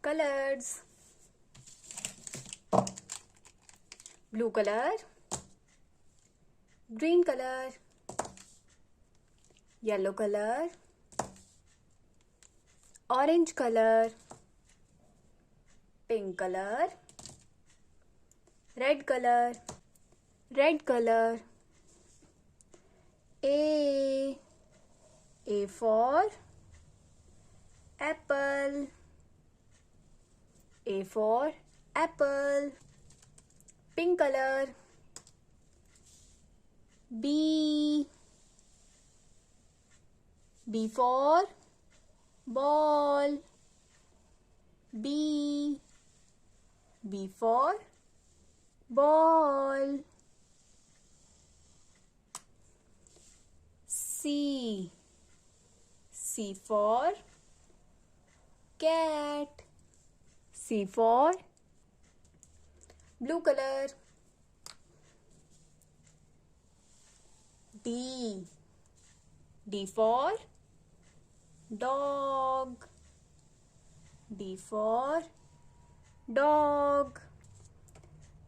Colors. Blue color, green color, yellow color, orange color, pink color, red color, red color. A for apple. A for apple. Pink color. B for ball. B for ball. C for cat. C for blue color. D for dog. D for dog.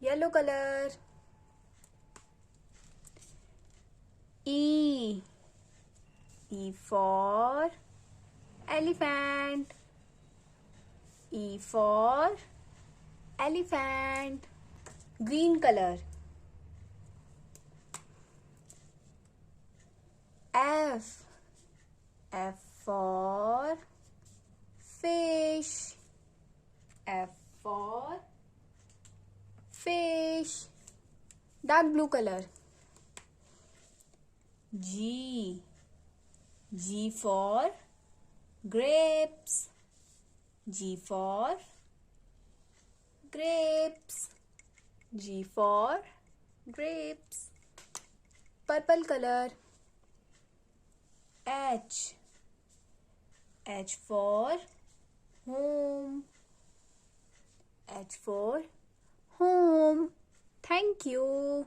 Yellow color. E for elephant. E for elephant. Green color. F for fish. F for fish. Dark blue color. G for grapes. G for grapes. G for grapes. Purple color. H for home. H for home. Thank you.